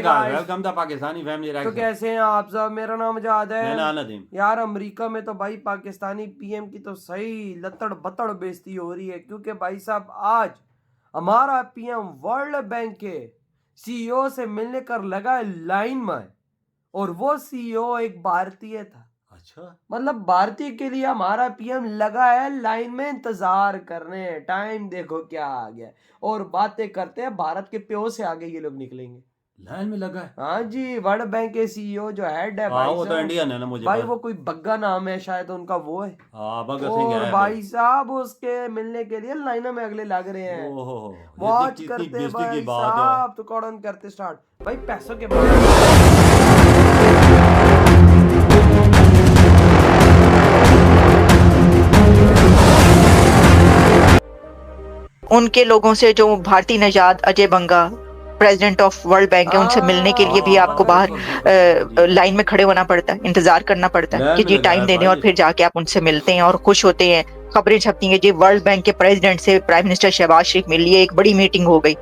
Welcome the Pakistani family. तो कैसे हैं आप सब? मेरा नाम आजाद है। मैं नदीम। यार अमेरिका में तो भाई पाकिस्तानी पीएम की तो सही लतड़ बतड़ बेइज्जती हो रही है, क्योंकि भाई साहब आज हमारा पीएम वर्ल्ड बैंक के सीईओ से मिलने कर लगा है लाइन में, और वो सीईओ एक भारतीय था। अच्छा, मतलब भारतीय के लिए हमारा पीएम लगा है लाइन में इंतजार करने। टाइम देखो क्या आ गया, और बातें करते हैं भारत के प्यो से आगे ये लोग निकलेंगे। लाइन में लगा है। हाँ जी, वर्ल्ड बैंक के सीईओ जो हेड है भाई वो तो इंडियन है ना, मुझे भाई वो कोई बग्गा नाम है शायद उनका, वो है। भगत सिंह और है भाई साहब उसके मिलने के लिए लाइनों में अगले लग रहे हैं। वॉच करते भाई साहब, तो कौन करते स्टार्ट भाई पैसों के उनके लोगों से जो भारतीय नजाद अजय बंगा प्रेसिडेंट ऑफ वर्ल्ड बैंक है, उनसे मिलने के लिए भी आपको बाहर लाइन में खड़े होना पड़ता है, इंतजार करना पड़ता है कि जी टाइम देने, और फिर जाके आप उनसे मिलते हैं और खुश होते हैं। खबरें छपती हैं जी वर्ल्ड बैंक के प्रेसिडेंट से प्राइम मिनिस्टर शहबाज शरीफ मिल लिए, एक बड़ी मीटिंग हो गई।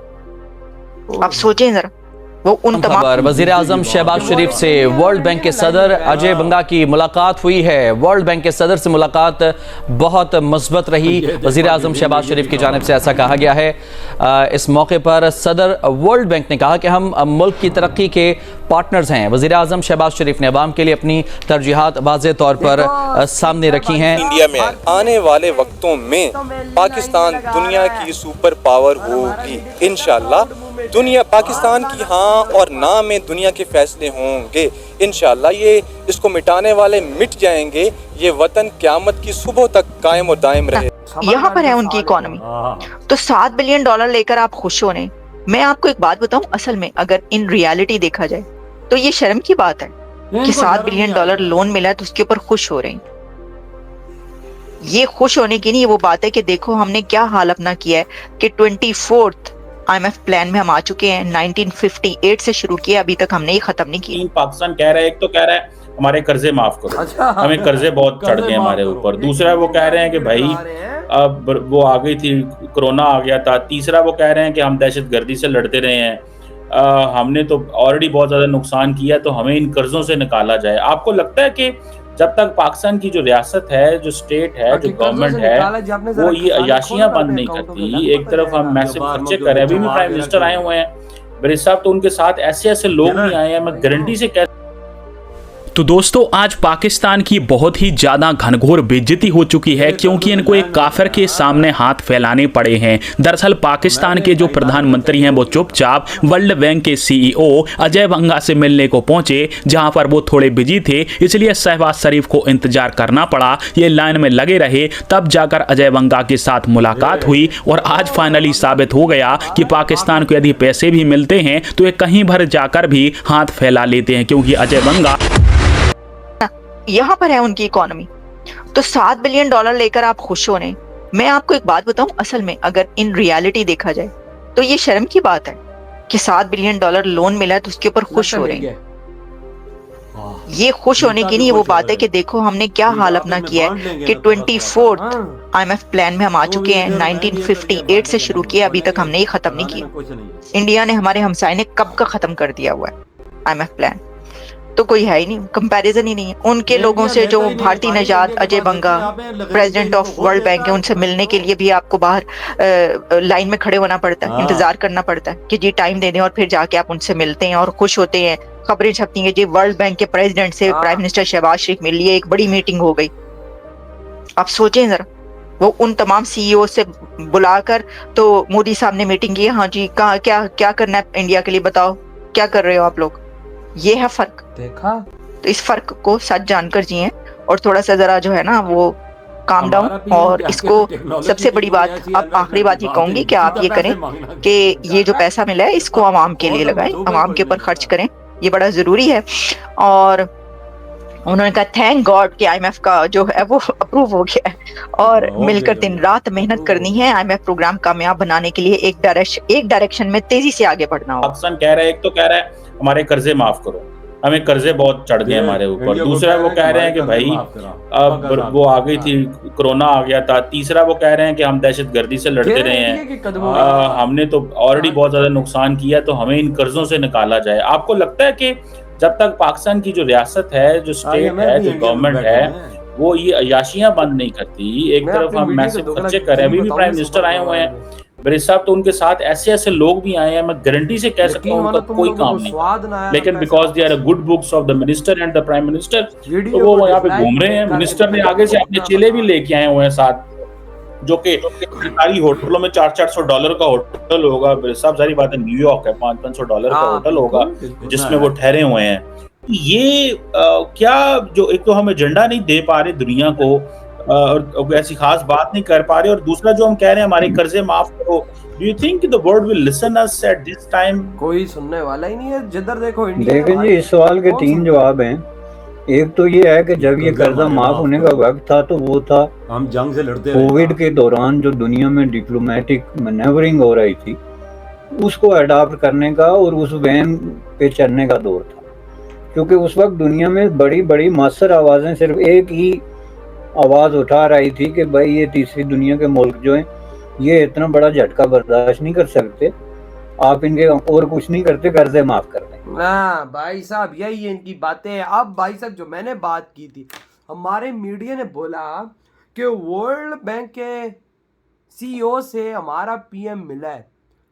आप सोचें जरा, वो उन तमाम वज़ीर आज़म शहबाज शरीफ से वर्ल्ड बैंक के सदर अजय बंगा की मुलाकात हुई है। वर्ल्ड बैंक के सदर से मुलाकात बहुत मुस्बत रही। वज़ीर आज़म शहबाज शरीफ की जानिब से ऐसा कहा गया है। इस मौके पर सदर वर्ल्ड बैंक ने कहा कि हम मुल्क की तरक्की के पार्टनर्स हैं। वज़ीर आज़म शहबाज शरीफ ने अवाम के लिए अपनी तरजीहात वाज़ेह तौर पर सामने रखी हैं। इंडिया में आने वाले वक्तों में पाकिस्तान दुनिया की सुपर पावर होगी इंशाल्लाह। दुनिया पाकिस्तान की हाँ और ना में दुनिया के फैसले होंगे इंशाल्लाह। ये इसको मिटाने वाले मिट जाएंगे। ये वतन क़यामत की सुबह तक कायम और दायम रहे। यहाँ पर है उनकी इकोनॉमी, तो $7 बिलियन लेकर आप खुश हो रहे हैं। मैं आपको एक बात बताऊं, असल में अगर इन रियलिटी देखा जाए तो ये शर्म की बात है कि $7 बिलियन लोन मिला है तो उसके ऊपर खुश हो रहे हैं। ये खुश होने की नहीं, वो बात है कि देखो हमने क्या हाल अपना किया है कि 24th IMF प्लान में हम आ चुके हैं। 1958 से शुरू किया, अभी तक हमने ये खत्म नहीं किया। पाकिस्तान कह रहा है, एक तो कह रहा है हमारे कर्जे माफ करो। अच्छा, हमें कर्जे बहुत चढ़ गए हमारे ऊपर। दूसरा वो कह रहे हैं कि भाई अब वो आ गई थी, कोरोना आ गया था। तीसरा वो कह रहे हैं कि हम दहशतगर्दी से लड़ते रहे हैं, हमने तो ऑलरेडी बहुत ज्यादा नुकसान किया, तो हमें इन कर्जों से निकाला जाए। आपको लगता है कि जब तक पाकिस्तान की जो रियासत है, जो स्टेट है, जो गवर्नमेंट है, वो ये अयाशियां बंद नहीं करती, एक तरफ हम मैसिव खर्चे कर रहे हैं। अभी भी प्राइम मिनिस्टर आए हुए हैं मेरे साहब, तो उनके साथ ऐसे ऐसे लोग भी आए हैं, मैं गारंटी से कह। तो दोस्तों आज पाकिस्तान की बहुत ही ज्यादा घनघोर बेइज्जती हो चुकी है, क्योंकि इनको एक काफिर के सामने हाथ फैलाने पड़े हैं। दरअसल पाकिस्तान के जो प्रधानमंत्री हैं वो चुपचाप वर्ल्ड बैंक के सीईओ अजय बंगा से मिलने को पहुंचे, जहां पर वो थोड़े बिजी थे, इसलिए शहबाज शरीफ को इंतजार करना पड़ा। ये लाइन में लगे रहे, तब जाकर अजय बंगा के साथ मुलाकात हुई, और आज फाइनली साबित हो गया कि पाकिस्तान को यदि पैसे भी मिलते हैं तो ये कहीं भर जाकर भी हाथ फैला लेते हैं, क्योंकि अजय बंगा यहाँ पर है उनकी इकोनॉमी, तो $7 बिलियन लेकर आप खुश हो रहे हैं। मैं आपको एक बात बताऊं, असल में अगर इन रियलिटी देखा जाए तो ये शर्म की बात है कि $7 बिलियन लोन मिला है तो उसके ऊपर खुश हो रहे हैं। ये खुश होने की नहीं, वो बात है कि देखो हमने क्या हाल अपना किया है कि 24th IMF प्लान में हम आ चुके हैं। 1958 से शुरू किया, अभी तक हमने ये खत्म नहीं किया। इंडिया ने, हमारे हमसाये ने कब का खत्म कर दिया हुआ है IMF प्लान, तो कोई है ही नहीं, कंपैरिजन ही नहीं है। उनके लोगों से जो भारतीय नजाद अजय बंगा प्रेसिडेंट ऑफ वर्ल्ड बैंक है, उनसे मिलने के लिए भी आपको बाहर लाइन में खड़े होना पड़ता है, इंतजार करना पड़ता है कि जी टाइम दे दें, और फिर जाके आप उनसे मिलते हैं और खुश होते हैं। खबरें छपती हैं जी वर्ल्ड बैंक के प्रेसिडेंट से प्राइम मिनिस्टर शहबाज शरीफ मिल लिए, एक बड़ी मीटिंग हो गई। आप सोचें जरा, वो उन तमाम सीईओ से बुलाकर तो मोदी साहब ने मीटिंग की। हाँ जी, कहा क्या क्या करना है इंडिया के लिए, बताओ क्या कर रहे हो आप लोग। ये है फर्क, देखा? तो इस फर्क को सच जानकर जिए, और थोड़ा सा जरा जो है ना वो काम डाउन। और इसको सबसे बड़ी बात, अब आखिरी बात ये कहूंगी कि आप ये करें कि ये जो पैसा मिला है इसको आवाम के लिए लगाएं, आवाम के ऊपर खर्च करें, ये बड़ा जरूरी है। और उन्होंने कहा थैंक गॉड कि IMF का जो है वो अप्रूव हो गया है, और मिलकर दिन रात मेहनत करनी है IMF प्रोग्राम कामयाब बनाने के लिए। एक डायरेक्शन में तेजी से आगे बढ़ना होगा। पाकिस्तान कह रहा है, एक तो कह रहा है हमारे कर्जे माफ करो। हमें कर्जे बहुत चढ़ गए हमारे ऊपर। दूसरा वो कह रहे हैं कि भाई अब वो आ गई थी, कोरोना आ गया था। तीसरा वो कह रहे हैं कि हम दहशतगर्दी से लड़ते रहे हैं, हमने तो ऑलरेडी बहुत ज्यादा नुकसान किया, तो हमें इन कर्जों से निकाला जाए। आपको लगता है कि जब तक पाकिस्तान की जो रियासत है, जो स्टेट है, जो गवर्नमेंट है, वो ये अयाशियां बंद नहीं करती, एक तरफ हम मैसिव खर्चे कर रहे हैं, अभी भी प्राइम मिनिस्टर आए हुए हैं मेरे साहब, तो उनके साथ ऐसे ऐसे लोग भी आए हैं, मैं गारंटी से कह सकता हूँ उनका कोई काम नहीं, लेकिन because they are good books of the minister and the prime minister, तो वो यहाँ पे घूम रहे हैं। मिनिस्टर ने आगे से अपने चेले भी लेके आए हुए हैं साथ, जो कि सरकारी होटलों में $400-400 का होटल होगा सब, सारी बात है, न्यूयॉर्क है, $500-500 का होटल होगा जिसमें वो ठहरे हुए हैं। ये क्या, जो एक तो हम एजेंडा नहीं दे पा रहे दुनिया को, और ऐसी खास बात नहीं कर पा रहे, और दूसरा जो हम कह रहे हैं हमारे कर्जे माफ करो, do you think the world will listen us at this time? कोई सुनने वाला ही नहीं है, जिधर देखो देखें जी, इस सवाल के 3 जवाब हैं। एक तो ये है कि जब ये कर्जा माफ होने का वक्त था तो वो था हम जंग से लड़ते कोविड के दौरान, जो दुनिया में डिप्लोमेटिक मैनेवरिंग हो रही थी उसको अडॉप्ट करने का और उस वैन पे चलने का दौर था, क्योंकि उस वक्त दुनिया में बड़ी बड़ी मास्टर आवाजें सिर्फ एक ही आवाज उठा रही थी कि भाई ये तीसरी दुनिया के मुल्क जो हैं ये इतना बड़ा झटका बर्दाश्त नहीं कर सकते, आप इनके और कुछ नहीं करते, कर्जे माफ कर दें। हाँ भाई साहब, यही है इनकी बातें। अब भाई साहब जो मैंने बात की थी, हमारे मीडिया ने बोला कि वर्ल्ड बैंक के सीईओ से हमारा पीएम मिला है।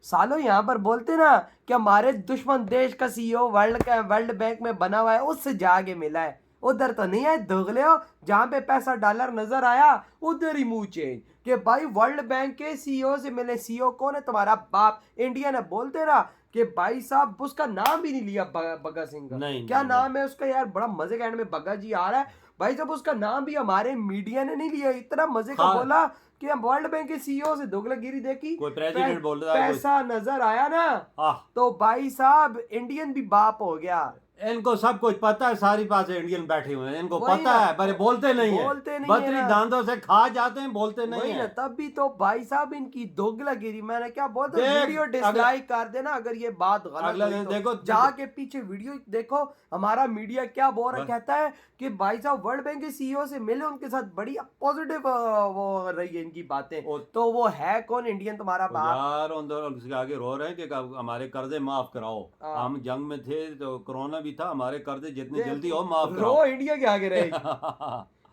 सालों यहाँ पर बोलते ना कि हमारे दुश्मन देश का सीईओ वर्ल्ड बैंक में बना हुआ है, उससे जाके मिला है। उधर तो नहीं है दोगले हो, जहाँ पे पैसा डॉलर नजर आया उधर ही मुंह चेंज कि भाई वर्ल्ड बैंक के सीईओ से मिले। सीईओ कौन है? तुम्हारा बाप। इंडिया ने बोलते ना कि भाई साहब उसका नाम भी नहीं लिया भगत सिंह का। क्या नाम है उसका यार? बड़ा मजे का एंड में भगत जी आ रहा है भाई साहब, उसका नाम भी हमारे मीडिया ने नहीं लिया। इतना मजे का बोला कि हम वर्ल्ड बैंक के सीईओ से दोगलागिरी देखी, कोई प्रेसिडेंट बोल रहा है, पैसा नजर आया ना तो भाई साहब इंडियन भी बाप हो गया। इनको सब कुछ पता है, सारी पास इंडियन बैठे हुए हैं, इनको पता है, पर बोलते नहीं है, बतरी दांतों से खा जाते हैं, बोलते नहीं है। तब भी तो भाई साहब इनकी दोगलागिरी, मैंने क्या बोलता हूं, वीडियो डिसलाइक कर देना अगर ये बात गलत है तो। देखो जाके पीछे वीडियो देखो, हमारा मीडिया क्या बोल रहा, कहता है कि भाई साहब वर्ल्ड बैंक के सीईओ से मिले, उनके साथ बड़ी पॉजिटिव वो रही है इनकी बातें। तो वो है कौन? इंडियन तुम्हारा बाप यार, उसके आगे रो रहे हैं कि हमारे कर्जे माफ कराओ, हम जंग में थे तो कोरोना भी था, हमारे कर्जे जितने जल्दी हो माफ करो। रो इंडिया के आगे रहे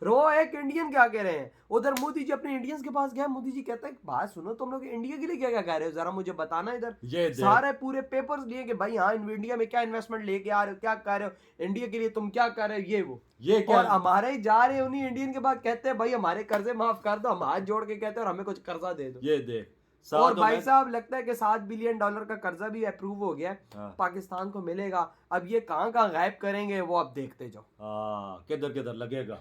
रो एक इंडियन के आगे रहे। उधर मोदी जी अपने इंडियंस के पास गए, मोदी जी कहता है बात सुनो, तुम लोग इंडिया के लिए क्या क्या कह रहे हो, जरा मुझे बताना। इधर सारे पूरे पेपर्स लिए कि भाई हाँ इंडिया में क्या इन्वेस्टमेंट लेके आ रहे हो, क्या कर रहे हो इंडिया के लिए, तुम क्या कर रहे हो, ये वो ये क्या। और हमारे ही जा रहे हैं उन्हीं इंडियन के बाद कहते हैं भाई हमारे कर्जे माफ कर दो, हम हाथ जोड़ के कहते हैं और हमें कुछ कर्जा दे दो। ये दे। और भाई साहब लगता है कि $7 बिलियन का कर्जा भी अप्रूव हो गया, पाकिस्तान को मिलेगा। अब ये कहाँ गायब करेंगे वो आप देखते जाओ, किधर किधर लगेगा,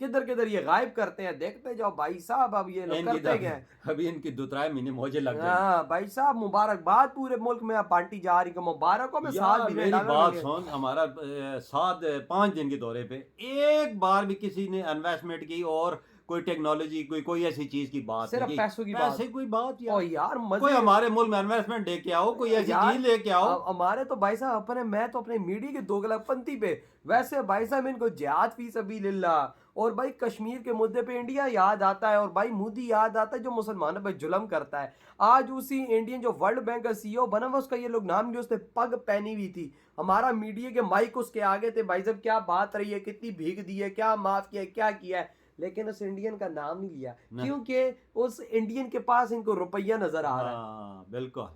किधर किधर ये गायब करते हैं, देखते जाओ भाई साहब। अब ये लोग करते गए, अभी इनकी 2-3 महीने मौजे लग गए। हाँ भाई साहब, मुबारकबाद पूरे मुल्क में आप बांटी जा रही, मुबारक हो। मैं $7 बिलियन बात सुन, हमारा 5 दिन के दौरे पे एक बार भी किसी ने इन्वेस्टमेंट की और कोई टेक्नोलॉजी कोई ऐसी चीज की बात, सिर्फ पैसों की बात, पैसे कोई बात यार कोई हमारे मुल्क में इन्वेस्टमेंट लेके आओ, कोई ऐसी चीज लेके आओ। हमारे तो भाई साहब मैं तो अपने मीडिया के दोगलापंथी पे, वैसे भाई साहब इनको जिहाद फी सबीलिल्लाह और भाई कश्मीर के मुद्दे पे इंडिया याद आता है और भाई मोदी याद आता है जो मुसलमानों पे जुल्म करता है। आज उसी इंडियन जो वर्ल्ड बैंक का सीईओ बना हुआ, उसका ये लोग नाम लिया, उसने पग पहनी हुई थी, हमारा मीडिया के माइक उसके आगे थे। भाई साहब क्या बात रही है, कितनी भीख दी है, क्या माफ किया, क्या किया है, लेकिन उस इंडियन का नाम नहीं लिया क्योंकि उस इंडियन के पास इनको रुपया नजर आ रहा है। बिल्कुल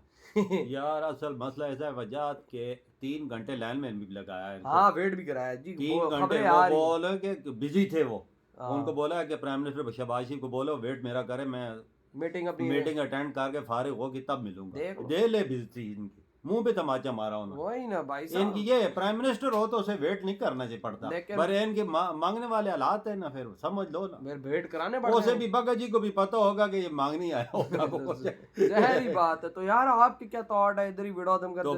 यार, असल मसला ऐसा है वजह के 3 घंटे लाइन में भी लगाया है, हाँ वेट भी कराया जी, 3 घंटे वो बोले कि बिजी थे वो, उनको बोला कि प्राइम मिनिस्टर शहबाज शरीफ को बोलो वेट मेरा करे, मैं मीटिंग अटेंड करके फारिग होगी तब मिलूंगा। दे ले बिजी, इनकी मुंह पे तमाचा मारा उन्होंने। वही ना भाई साहब, इनकी ये प्राइम मिनिस्टर हो तो उसे वेट नहीं करना चाहिए पड़ता, पर इनके मांगने वाले हालात है ना, फिर समझ लो ना, फिर वेट कराने पड़ते हैं। उसे भी भगत जी को भी पता होगा कि ये मांगनी आया होगा। जहरी बात है। तो यार आपकी क्या थॉट है, इधर ही वीडियो खत्म कर दो।